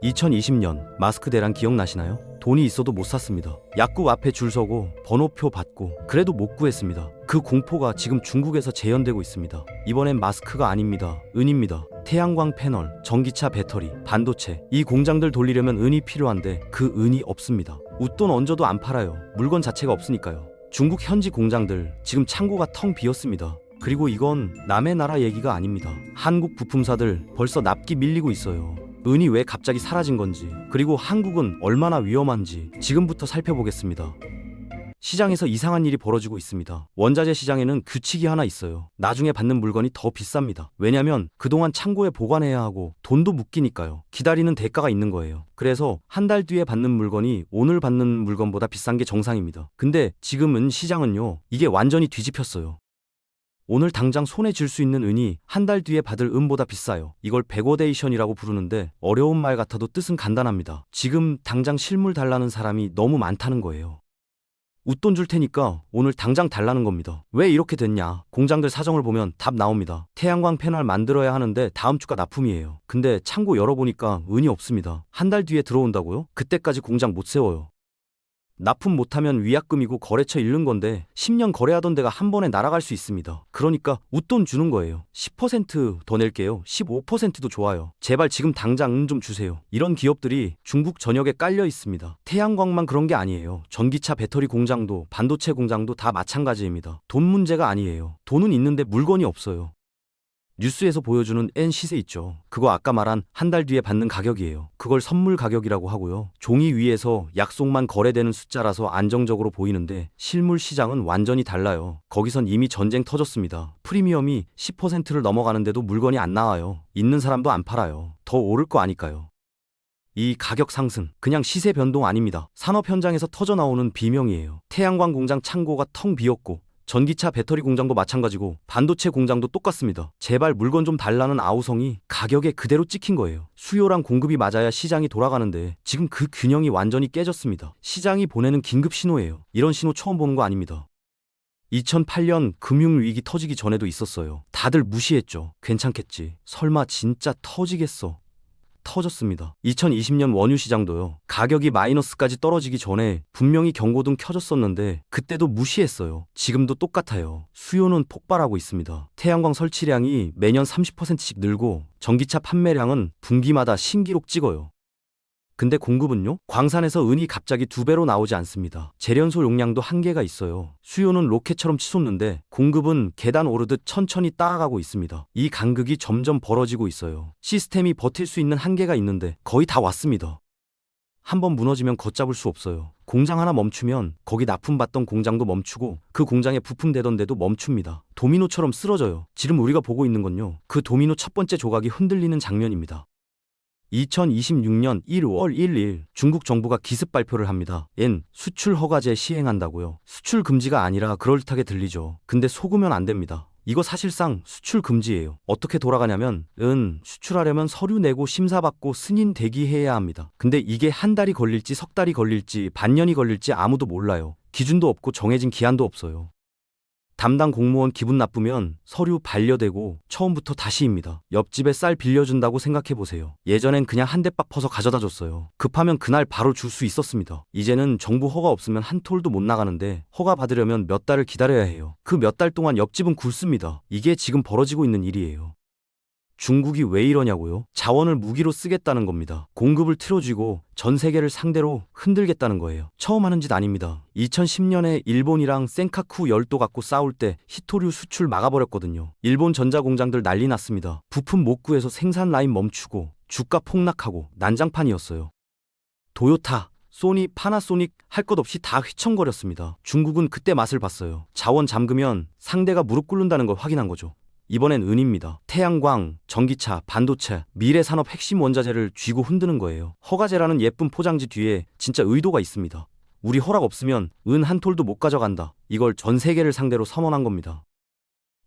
2020년 마스크 대란 기억나시나요? 돈이 있어도 못 샀습니다. 약국 앞에 줄 서고 번호표 받고 그래도 못 구했습니다. 그 공포가 지금 중국에서 재현되고 있습니다. 이번엔 마스크가 아닙니다. 은입니다. 태양광 패널, 전기차 배터리, 반도체, 이 공장들 돌리려면 은이 필요한데 그 은이 없습니다. 웃돈 얹어도 안 팔아요. 물건 자체가 없으니까요. 중국 현지 공장들 지금 창고가 텅 비었습니다. 그리고 이건 남의 나라 얘기가 아닙니다. 한국 부품사들 벌써 납기 밀리고 있어요. 은이 왜 갑자기 사라진 건지, 그리고 한국은 얼마나 위험한지 지금부터 살펴보겠습니다. 시장에서 이상한 일이 벌어지고 있습니다. 원자재 시장에는 규칙이 하나 있어요. 나중에 받는 물건이 더 비쌉니다. 왜냐면 그동안 창고에 보관해야 하고 돈도 묶이니까요. 기다리는 대가가 있는 거예요. 그래서 한 달 뒤에 받는 물건이 오늘 받는 물건보다 비싼 게 정상입니다. 근데 지금은 시장은요, 이게 완전히 뒤집혔어요. 오늘 당장 손에 쥘 수 있는 은이 한 달 뒤에 받을 은보다 비싸요. 이걸 베거데이션이라고 부르는데 어려운 말 같아도 뜻은 간단합니다. 지금 당장 실물 달라는 사람이 너무 많다는 거예요. 웃돈 줄 테니까 오늘 당장 달라는 겁니다. 왜 이렇게 됐냐? 공장들 사정을 보면 답 나옵니다. 태양광 패널 만들어야 하는데 다음 주가 납품이에요. 근데 창고 열어보니까 은이 없습니다. 한 달 뒤에 들어온다고요? 그때까지 공장 못 세워요. 납품 못하면 위약금이고 거래처 잃는 건데 10년 거래하던 데가 한 번에 날아갈 수 있습니다. 그러니까 웃돈 주는 거예요. 10%더 낼게요. 15%도 좋아요. 제발 지금 당장 은 좀 주세요. 이런 기업들이 중국 전역에 깔려 있습니다. 태양광만 그런 게 아니에요. 전기차 배터리 공장도 반도체 공장도 다 마찬가지입니다. 돈 문제가 아니에요. 돈은 있는데 물건이 없어요. 뉴스에서 보여주는 N 시세 있죠. 그거 아까 말한 한 달 뒤에 받는 가격이에요. 그걸 선물 가격이라고 하고요. 종이 위에서 약속만 거래되는 숫자라서 안정적으로 보이는데 실물 시장은 완전히 달라요. 거기선 이미 전쟁 터졌습니다. 프리미엄이 10%를 넘어가는데도 물건이 안 나와요. 있는 사람도 안 팔아요. 더 오를 거 아니까요. 이 가격 상승, 그냥 시세 변동 아닙니다. 산업 현장에서 터져나오는 비명이에요. 태양광 공장 창고가 텅 비었고 전기차 배터리 공장도 마찬가지고 반도체 공장도 똑같습니다. 제발 물건 좀 달라는 아우성이 가격에 그대로 찍힌 거예요. 수요랑 공급이 맞아야 시장이 돌아가는데 지금 그 균형이 완전히 깨졌습니다. 시장이 보내는 긴급 신호예요. 이런 신호 처음 보는 거 아닙니다. 2008년 금융위기 터지기 전에도 있었어요. 다들 무시했죠. 괜찮겠지. 설마 진짜 터지겠어. 터졌습니다. 2020년 원유 시장도요. 가격이 마이너스까지 떨어지기 전에 분명히 경고등 켜졌었는데 그때도 무시했어요. 지금도 똑같아요. 수요는 폭발하고 있습니다. 태양광 설치량이 매년 30%씩 늘고 전기차 판매량은 분기마다 신기록 찍어요. 근데 공급은요? 광산에서 은이 갑자기 2배로 나오지 않습니다. 재련소 용량도 한계가 있어요. 수요는 로켓처럼 치솟는데 공급은 계단 오르듯 천천히 따라가고 있습니다. 이 간극이 점점 벌어지고 있어요. 시스템이 버틸 수 있는 한계가 있는데 거의 다 왔습니다. 한번 무너지면 걷잡을 수 없어요. 공장 하나 멈추면 거기 납품받던 공장도 멈추고 그 공장에 부품되던 데도 멈춥니다. 도미노처럼 쓰러져요. 지금 우리가 보고 있는 건요, 그 도미노 첫 번째 조각이 흔들리는 장면입니다. 2026년 1월 1일 중국 정부가 기습 발표를 합니다. 엔 수출 허가제 시행한다고요. 수출 금지가 아니라 그럴듯하게 들리죠. 근데 속으면 안 됩니다. 이거 사실상 수출 금지예요. 어떻게 돌아가냐면 수출하려면 서류 내고 심사받고 승인 대기해야 합니다. 근데 이게 한 달이 걸릴지 석 달이 걸릴지 반년이 걸릴지 아무도 몰라요. 기준도 없고 정해진 기한도 없어요. 담당 공무원 기분 나쁘면 서류 반려되고 처음부터 다시입니다. 옆집에 쌀 빌려준다고 생각해보세요. 예전엔 그냥 한 대박 퍼서 가져다 줬어요. 급하면 그날 바로 줄 수 있었습니다. 이제는 정부 허가 없으면 한 톨도 못 나가는데 허가 받으려면 몇 달을 기다려야 해요. 그 몇 달 동안 옆집은 굶습니다. 이게 지금 벌어지고 있는 일이에요. 중국이 왜 이러냐고요? 자원을 무기로 쓰겠다는 겁니다. 공급을 틀어쥐고 전 세계를 상대로 흔들겠다는 거예요. 처음 하는 짓 아닙니다. 2010년에 일본이랑 센카쿠 열도 갖고 싸울 때 히토류 수출 막아버렸거든요. 일본 전자공장들 난리 났습니다. 부품 못 구해서 생산 라인 멈추고 주가 폭락하고 난장판이었어요. 도요타, 소니, 파나소닉 할 것 없이 다 휘청거렸습니다. 중국은 그때 맛을 봤어요. 자원 잠그면 상대가 무릎 꿇는다는 걸 확인한 거죠. 이번엔 은입니다. 태양광, 전기차, 반도체, 미래 산업 핵심 원자재를 쥐고 흔드는 거예요. 허가제라는 예쁜 포장지 뒤에 진짜 의도가 있습니다. 우리 허락 없으면 은 한 톨도 못 가져간다. 이걸 전 세계를 상대로 선언한 겁니다.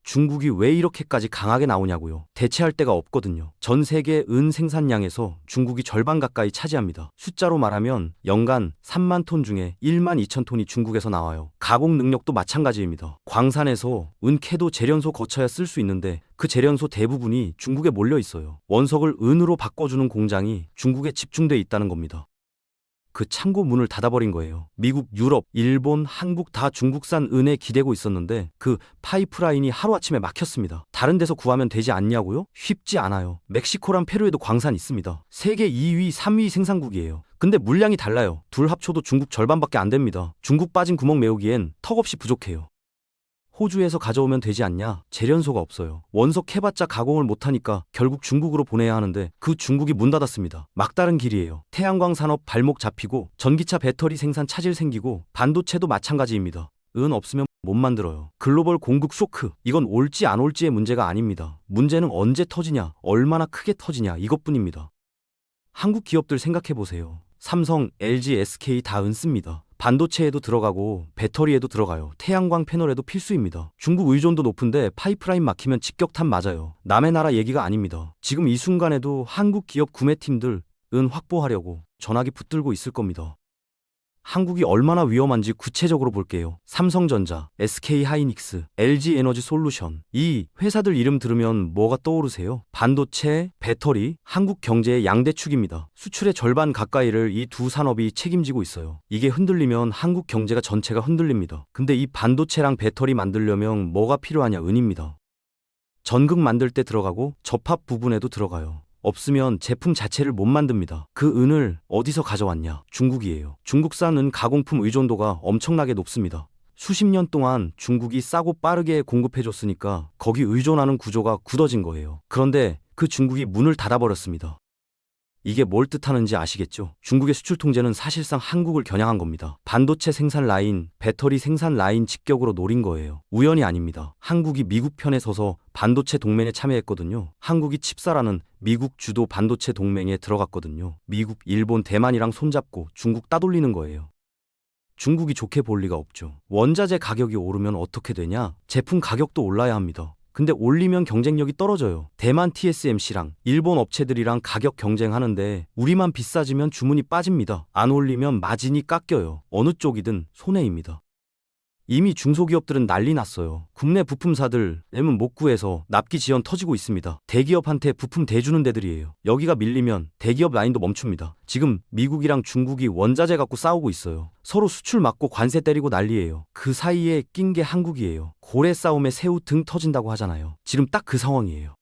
중국이 왜 이렇게까지 강하게 나오냐고요. 대체할 데가 없거든요. 전 세계 은 생산량에서 중국이 절반 가까이 차지합니다. 숫자로 말하면 연간 3만 톤 중에 1만 2천 톤이 중국에서 나와요. 가공 능력도 마찬가지입니다. 광산에서 은 캐도 재련소 거쳐야 쓸 수 있는데 그 재련소 대부분이 중국에 몰려 있어요. 원석을 은으로 바꿔주는 공장이 중국에 집중돼 있다는 겁니다. 그 창고 문을 닫아버린 거예요. 미국, 유럽, 일본, 한국 다 중국산 은에 기대고 있었는데 그 파이프라인이 하루아침에 막혔습니다. 다른 데서 구하면 되지 않냐고요? 쉽지 않아요. 멕시코랑 페루에도 광산 있습니다. 세계 2위, 3위 생산국이에요. 근데 물량이 달라요. 둘 합쳐도 중국 절반밖에 안 됩니다. 중국 빠진 구멍 메우기엔 턱없이 부족해요. 호주에서 가져오면 되지 않냐? 재련소가 없어요. 원석 해봤자 가공을 못하니까 결국 중국으로 보내야 하는데 그 중국이 문 닫았습니다. 막다른 길이에요. 태양광 산업 발목 잡히고 전기차 배터리 생산 차질 생기고 반도체도 마찬가지입니다. 은 없으면 못 만들어요. 글로벌 공급 쇼크. 이건 올지 안 올지의 문제가 아닙니다. 문제는 언제 터지냐, 얼마나 크게 터지냐 이것뿐입니다. 한국 기업들 생각해보세요. 삼성, LG, SK 다 은 씁니다. 반도체에도 들어가고 배터리에도 들어가요. 태양광 패널에도 필수입니다. 중국 의존도 높은데 파이프라인 막히면 직격탄 맞아요. 남의 나라 얘기가 아닙니다. 지금 이 순간에도 한국 기업 구매팀들 은 확보하려고 전화기 붙들고 있을 겁니다. 한국이 얼마나 위험한지 구체적으로 볼게요. 삼성전자, SK하이닉스, LG에너지솔루션. 이 회사들 이름 들으면 뭐가 떠오르세요? 반도체, 배터리, 한국 경제의 양대축입니다. 수출의 절반 가까이를 이 두 산업이 책임지고 있어요. 이게 흔들리면 한국 경제가 전체가 흔들립니다. 근데 이 반도체랑 배터리 만들려면 뭐가 필요하냐? 은입니다. 전극 만들 때 들어가고 접합 부분에도 들어가요. 없으면 제품 자체를 못 만듭니다. 그 은을 어디서 가져왔냐? 중국이에요. 중국산 은 가공품 의존도가 엄청나게 높습니다. 수십 년 동안 중국이 싸고 빠르게 공급해줬으니까 거기 의존하는 구조가 굳어진 거예요. 그런데 그 중국이 문을 닫아버렸습니다. 이게 뭘 뜻하는지 아시겠죠? 중국의 수출 통제는 사실상 한국을 겨냥한 겁니다. 반도체 생산 라인, 배터리 생산 라인 직격으로 노린 거예요. 우연이 아닙니다. 한국이 미국 편에 서서 반도체 동맹에 참여했거든요. 한국이 칩사라는 미국 주도 반도체 동맹에 들어갔거든요. 미국, 일본, 대만이랑 손잡고 중국 따돌리는 거예요. 중국이 좋게 볼 리가 없죠. 원자재 가격이 오르면 어떻게 되냐? 제품 가격도 올라야 합니다. 근데 올리면 경쟁력이 떨어져요. 대만 TSMC랑 일본 업체들이랑 가격 경쟁하는데 우리만 비싸지면 주문이 빠집니다. 안 올리면 마진이 깎여요. 어느 쪽이든 손해입니다. 이미 중소기업들은 난리 났어요. 국내 부품사들 M은 못 구해서 납기 지연 터지고 있습니다. 대기업한테 부품 대주는 데들이에요. 여기가 밀리면 대기업 라인도 멈춥니다. 지금 미국이랑 중국이 원자재 갖고 싸우고 있어요. 서로 수출 막고 관세 때리고 난리예요. 그 사이에 낀 게 한국이에요. 고래 싸움에 새우 등 터진다고 하잖아요. 지금 딱 그 상황이에요.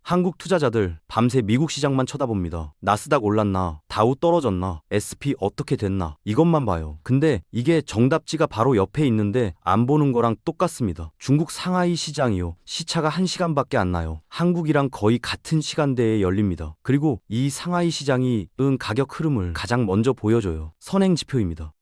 한국 투자자들 밤새 미국 시장만 쳐다봅니다. 나스닥 올랐나, 다우 떨어졌나, SP 어떻게 됐나 이것만 봐요. 근데 이게 정답지가 바로 옆에 있는데 안 보는 거랑 똑같습니다. 중국 상하이 시장이요. 시차가 1시간밖에 안 나요. 한국이랑 거의 같은 시간대에 열립니다. 그리고 이 상하이 시장이 은 가격 흐름을 가장 먼저 보여줘요. 선행 지표입니다.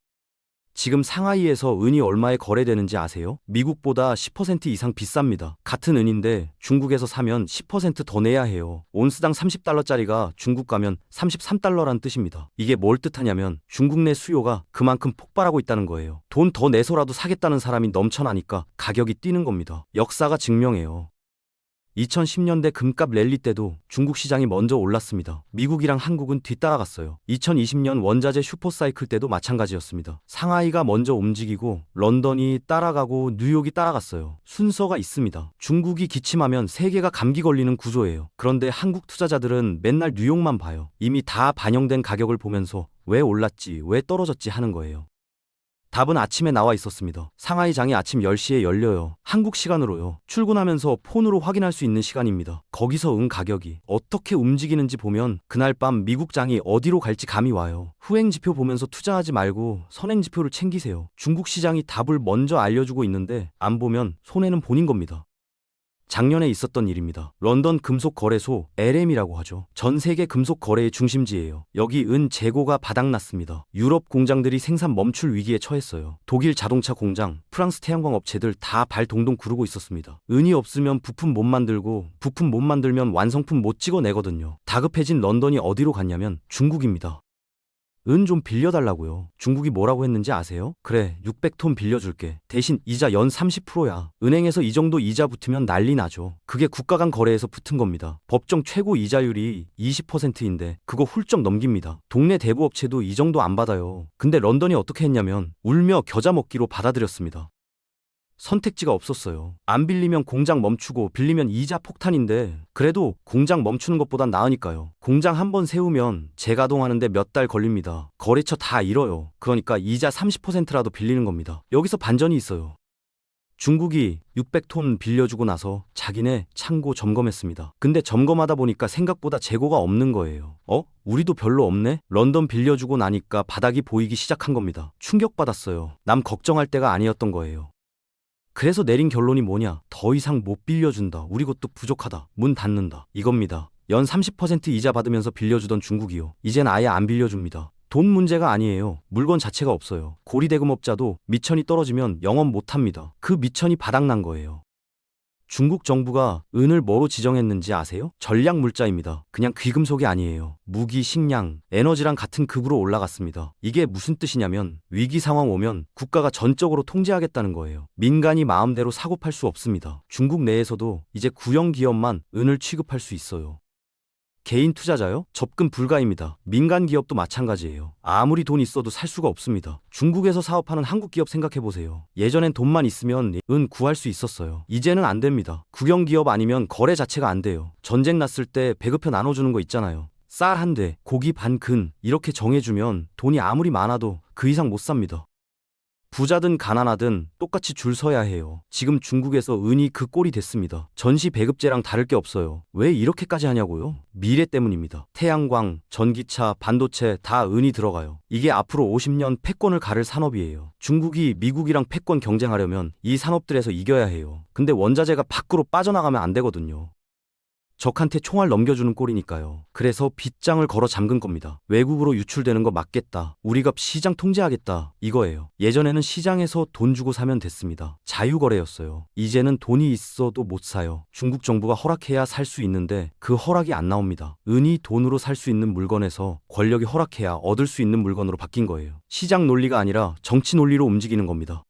지금 상하이에서 은이 얼마에 거래되는지 아세요? 미국보다 10% 이상 비쌉니다. 같은 은인데 중국에서 사면 10% 더 내야 해요. 온스당 30달러짜리가 중국 가면 33달러란 뜻입니다. 이게 뭘 뜻하냐면 중국 내 수요가 그만큼 폭발하고 있다는 거예요. 돈 더 내서라도 사겠다는 사람이 넘쳐나니까 가격이 뛰는 겁니다. 역사가 증명해요. 2010년대 금값 랠리 때도 중국 시장이 먼저 올랐습니다. 미국이랑 한국은 뒤따라갔어요. 2020년 원자재 슈퍼사이클 때도 마찬가지였습니다. 상하이가 먼저 움직이고 런던이 따라가고 뉴욕이 따라갔어요. 순서가 있습니다. 중국이 기침하면 세계가 감기 걸리는 구조예요. 그런데 한국 투자자들은 맨날 뉴욕만 봐요. 이미 다 반영된 가격을 보면서 왜 올랐지, 왜 떨어졌지 하는 거예요. 답은 아침에 나와 있었습니다. 상하이장이 아침 10시에 열려요. 한국 시간으로요. 출근하면서 폰으로 확인할 수 있는 시간입니다. 거기서 은 가격이 어떻게 움직이는지 보면 그날 밤 미국장이 어디로 갈지 감이 와요. 후행지표 보면서 투자하지 말고 선행지표를 챙기세요. 중국 시장이 답을 먼저 알려주고 있는데 안 보면 손해는 본인 겁니다. 작년에 있었던 일입니다. 런던 금속거래소 LM이라고 하죠. 전 세계 금속거래의 중심지예요. 여기 은 재고가 바닥났습니다. 유럽 공장들이 생산 멈출 위기에 처했어요. 독일 자동차 공장, 프랑스 태양광 업체들 다 발 동동 구르고 있었습니다. 은이 없으면 부품 못 만들고 부품 못 만들면 완성품 못 찍어내거든요. 다급해진 런던이 어디로 갔냐면 중국입니다. 은 좀 빌려달라고요. 중국이 뭐라고 했는지 아세요? 그래, 600톤 빌려줄게. 대신 이자 연 30%야. 은행에서 이 정도 이자 붙으면 난리 나죠. 그게 국가 간 거래에서 붙은 겁니다. 법정 최고 이자율이 20%인데 그거 훌쩍 넘깁니다. 동네 대부업체도 이 정도 안 받아요. 근데 런던이 어떻게 했냐면 울며 겨자 먹기로 받아들였습니다. 선택지가 없었어요. 안 빌리면 공장 멈추고 빌리면 이자 폭탄인데 그래도 공장 멈추는 것보단 나으니까요. 공장 한 번 세우면 재가동하는데 몇 달 걸립니다. 거래처 다 잃어요. 그러니까 이자 30%라도 빌리는 겁니다. 여기서 반전이 있어요. 중국이 600톤 빌려주고 나서 자기네 창고 점검했습니다. 근데 점검하다 보니까 생각보다 재고가 없는 거예요. 우리도 별로 없네? 런던 빌려주고 나니까 바닥이 보이기 시작한 겁니다. 충격받았어요. 남 걱정할 때가 아니었던 거예요. 그래서 내린 결론이 뭐냐? 더 이상 못 빌려준다. 우리 것도 부족하다. 문 닫는다. 이겁니다. 연 30% 이자 받으면서 빌려주던 중국이요. 이젠 아예 안 빌려줍니다. 돈 문제가 아니에요. 물건 자체가 없어요. 고리대금업자도 미천이 떨어지면 영업 못합니다. 그 미천이 바닥난 거예요. 중국 정부가 은을 뭐로 지정했는지 아세요? 전략물자입니다. 그냥 귀금속이 아니에요. 무기, 식량, 에너지랑 같은 급으로 올라갔습니다. 이게 무슨 뜻이냐면 위기 상황 오면 국가가 전적으로 통제하겠다는 거예요. 민간이 마음대로 사고 팔 수 없습니다. 중국 내에서도 이제 구형 기업만 은을 취급할 수 있어요. 개인 투자자요? 접근 불가입니다. 민간 기업도 마찬가지예요. 아무리 돈 있어도 살 수가 없습니다. 중국에서 사업하는 한국 기업 생각해보세요. 예전엔 돈만 있으면 은 구할 수 있었어요. 이제는 안 됩니다. 국영 기업 아니면 거래 자체가 안 돼요. 전쟁 났을 때 배급표 나눠주는 거 있잖아요. 쌀 한 대, 고기 반 근 이렇게 정해주면 돈이 아무리 많아도 그 이상 못 삽니다. 부자든 가난하든 똑같이 줄 서야 해요. 지금 중국에서 은이 그 꼴이 됐습니다. 전시 배급제랑 다를 게 없어요. 왜 이렇게까지 하냐고요? 미래 때문입니다. 태양광, 전기차, 반도체 다 은이 들어가요. 이게 앞으로 50년 패권을 가를 산업이에요. 중국이 미국이랑 패권 경쟁하려면 이 산업들에서 이겨야 해요. 근데 원자재가 밖으로 빠져나가면 안 되거든요. 적한테 총알 넘겨주는 꼴이니까요. 그래서 빗장을 걸어 잠근 겁니다. 외국으로 유출되는 거 막겠다. 우리가 시장 통제하겠다. 이거예요. 예전에는 시장에서 돈 주고 사면 됐습니다. 자유거래였어요. 이제는 돈이 있어도 못 사요. 중국 정부가 허락해야 살 수 있는데 그 허락이 안 나옵니다. 은이 돈으로 살 수 있는 물건에서 권력이 허락해야 얻을 수 있는 물건으로 바뀐 거예요. 시장 논리가 아니라 정치 논리로 움직이는 겁니다.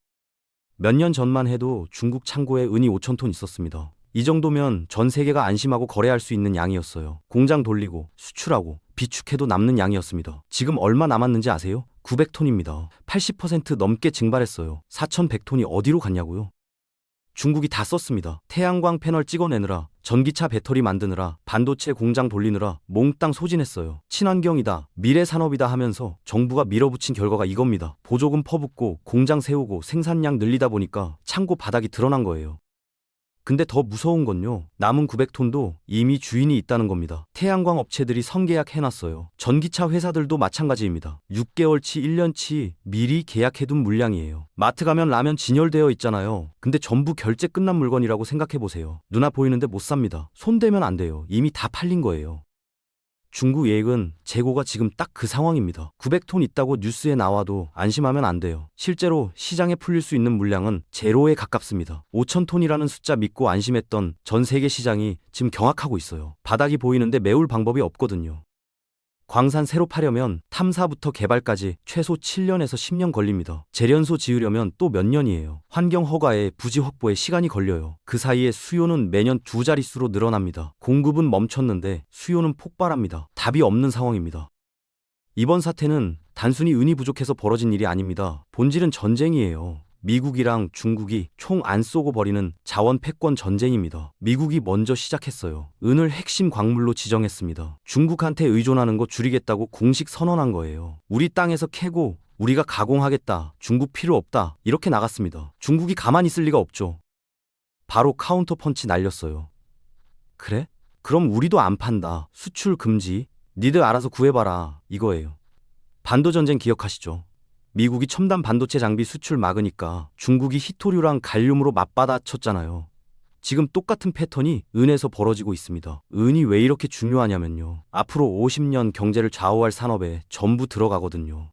몇 년 전만 해도 중국 창고에 은이 5천 톤 있었습니다. 이 정도면 전 세계가 안심하고 거래할 수 있는 양이었어요. 공장 돌리고 수출하고 비축해도 남는 양이었습니다. 지금 얼마 남았는지 아세요? 900톤입니다. 80% 넘게 증발했어요. 4,100톤이 어디로 갔냐고요? 중국이 다 썼습니다. 태양광 패널 찍어내느라, 전기차 배터리 만드느라, 반도체 공장 돌리느라 몽땅 소진했어요. 친환경이다, 미래 산업이다 하면서 정부가 밀어붙인 결과가 이겁니다. 보조금 퍼붓고 공장 세우고 생산량 늘리다 보니까 창고 바닥이 드러난 거예요. 근데 더 무서운 건요. 남은 900톤도 이미 주인이 있다는 겁니다. 태양광 업체들이 선계약 해놨어요. 전기차 회사들도 마찬가지입니다. 6개월치, 1년치 미리 계약해둔 물량이에요. 마트 가면 라면 진열되어 있잖아요. 근데 전부 결제 끝난 물건이라고 생각해보세요. 눈아 보이는데 못 삽니다. 손대면 안 돼요. 이미 다 팔린 거예요. 중국 예익은 재고가 지금 딱 그 상황입니다. 900톤 있다고 뉴스에 나와도 안심하면 안 돼요. 실제로 시장에 풀릴 수 있는 물량은 제로에 가깝습니다. 5,000톤이라는 숫자 믿고 안심했던 전 세계 시장이 지금 경악하고 있어요. 바닥이 보이는데 메울 방법이 없거든요. 광산 새로 파려면 탐사부터 개발까지 최소 7년에서 10년 걸립니다. 재련소 지으려면 또 몇 년이에요. 환경 허가에 부지 확보에 시간이 걸려요. 그 사이에 수요는 매년 두 자릿수로 늘어납니다. 공급은 멈췄는데 수요는 폭발합니다. 답이 없는 상황입니다. 이번 사태는 단순히 은이 부족해서 벌어진 일이 아닙니다. 본질은 전쟁이에요. 미국이랑 중국이 총 안 쏘고 벌이는 자원 패권 전쟁입니다. 미국이 먼저 시작했어요. 은을 핵심 광물로 지정했습니다. 중국한테 의존하는 거 줄이겠다고 공식 선언한 거예요. 우리 땅에서 캐고 우리가 가공하겠다. 중국 필요 없다. 이렇게 나갔습니다. 중국이 가만히 있을 리가 없죠. 바로 카운터 펀치 날렸어요. 그래? 그럼 우리도 안 판다. 수출 금지. 니들 알아서 구해봐라. 이거예요. 반도전쟁 기억하시죠? 미국이 첨단 반도체 장비 수출 막으니까 중국이 히토류랑 갈륨으로 맞받아 쳤잖아요. 지금 똑같은 패턴이 은에서 벌어지고 있습니다. 은이 왜 이렇게 중요하냐면요. 앞으로 50년 경제를 좌우할 산업에 전부 들어가거든요.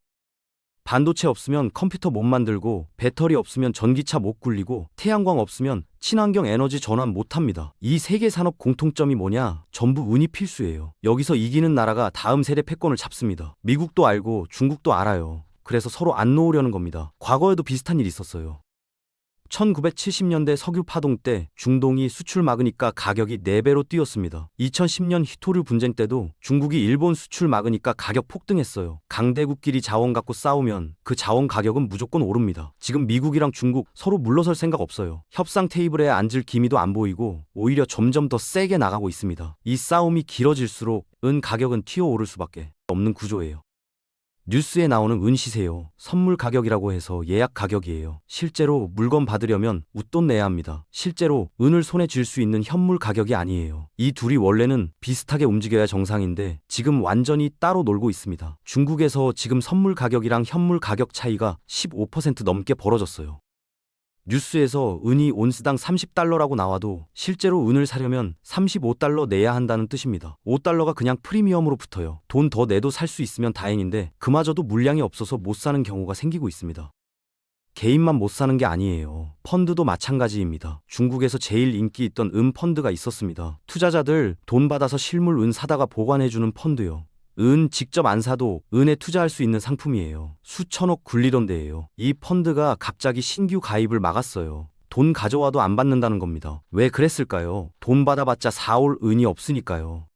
반도체 없으면 컴퓨터 못 만들고, 배터리 없으면 전기차 못 굴리고, 태양광 없으면 친환경 에너지 전환 못 합니다. 이 세 개 산업 공통점이 뭐냐? 전부 은이 필수예요. 여기서 이기는 나라가 다음 세대 패권을 잡습니다. 미국도 알고 중국도 알아요. 그래서 서로 안 놓으려는 겁니다. 과거에도 비슷한 일이 있었어요. 1970년대 석유 파동 때 중동이 수출 막으니까 가격이 4배로 뛰었습니다. 2010년 히토류 분쟁 때도 중국이 일본 수출 막으니까 가격 폭등했어요. 강대국끼리 자원 갖고 싸우면 그 자원 가격은 무조건 오릅니다. 지금 미국이랑 중국 서로 물러설 생각 없어요. 협상 테이블에 앉을 기미도 안 보이고 오히려 점점 더 세게 나가고 있습니다. 이 싸움이 길어질수록 은 가격은 튀어오를 수밖에 없는 구조예요. 뉴스에 나오는 은 시세요. 선물 가격이라고 해서 예약 가격이에요. 실제로 물건 받으려면 웃돈 내야 합니다. 실제로 은을 손에 쥘 수 있는 현물 가격이 아니에요. 이 둘이 원래는 비슷하게 움직여야 정상인데 지금 완전히 따로 놀고 있습니다. 중국에서 지금 선물 가격이랑 현물 가격 차이가 15% 넘게 벌어졌어요. 뉴스에서 은이 온스당 30달러라고 나와도 실제로 은을 사려면 35달러 내야 한다는 뜻입니다. 5달러가 그냥 프리미엄으로 붙어요. 돈 더 내도 살 수 있으면 다행인데 그마저도 물량이 없어서 못 사는 경우가 생기고 있습니다. 개인만 못 사는 게 아니에요. 펀드도 마찬가지입니다. 중국에서 제일 인기 있던 은 펀드가 있었습니다. 투자자들 돈 받아서 실물 은 사다가 보관해주는 펀드요. 은 직접 안 사도 은에 투자할 수 있는 상품이에요. 수천억 굴리던데예요. 이 펀드가 갑자기 신규 가입을 막았어요. 돈 가져와도 안 받는다는 겁니다. 왜 그랬을까요? 돈 받아봤자 사올 은이 없으니까요.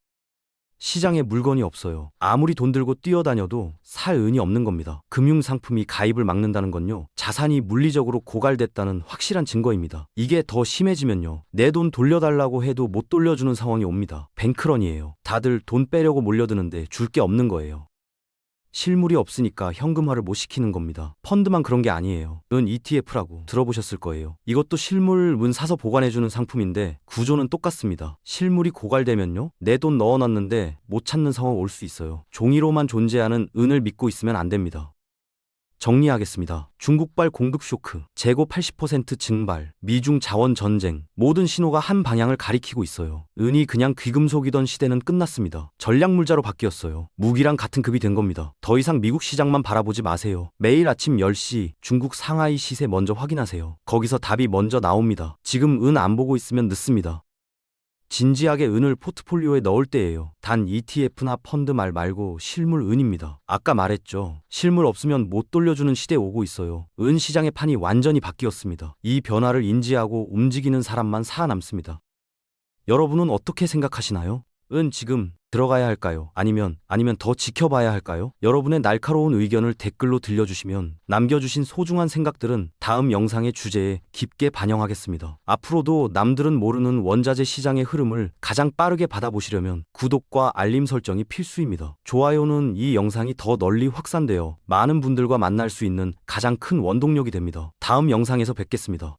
시장에 물건이 없어요. 아무리 돈 들고 뛰어다녀도 살 은이 없는 겁니다. 금융상품이 가입을 막는다는 건요, 자산이 물리적으로 고갈됐다는 확실한 증거입니다. 이게 더 심해지면요, 내 돈 돌려달라고 해도 못 돌려주는 상황이 옵니다. 뱅크런이에요. 다들 돈 빼려고 몰려드는데 줄 게 없는 거예요. 실물이 없으니까 현금화를 못 시키는 겁니다. 펀드만 그런 게 아니에요. 은 ETF라고 들어보셨을 거예요. 이것도 실물 은 사서 보관해주는 상품인데 구조는 똑같습니다. 실물이 고갈되면요, 내 돈 넣어놨는데 못 찾는 상황 올 수 있어요. 종이로만 존재하는 은을 믿고 있으면 안 됩니다. 정리하겠습니다. 중국발 공급 쇼크, 재고 80% 증발, 미중 자원 전쟁, 모든 신호가 한 방향을 가리키고 있어요. 은이 그냥 귀금속이던 시대는 끝났습니다. 전략물자로 바뀌었어요. 무기랑 같은 급이 된 겁니다. 더 이상 미국 시장만 바라보지 마세요. 매일 아침 10시 중국 상하이 시세 먼저 확인하세요. 거기서 답이 먼저 나옵니다. 지금 은 안 보고 있으면 늦습니다. 진지하게 은을 포트폴리오에 넣을 때예요. 단 ETF나 펀드 말고 실물 은입니다. 아까 말했죠. 실물 없으면 못 돌려주는 시대에 오고 있어요. 은 시장의 판이 완전히 바뀌었습니다. 이 변화를 인지하고 움직이는 사람만 살아남습니다. 여러분은 어떻게 생각하시나요? 은 지금 들어가야 할까요? 아니면 더 지켜봐야 할까요? 여러분의 날카로운 의견을 댓글로 들려주시면 남겨주신 소중한 생각들은 다음 영상의 주제에 깊게 반영하겠습니다. 앞으로도 남들은 모르는 원자재 시장의 흐름을 가장 빠르게 받아보시려면 구독과 알림 설정이 필수입니다. 좋아요는 이 영상이 더 널리 확산되어 많은 분들과 만날 수 있는 가장 큰 원동력이 됩니다. 다음 영상에서 뵙겠습니다.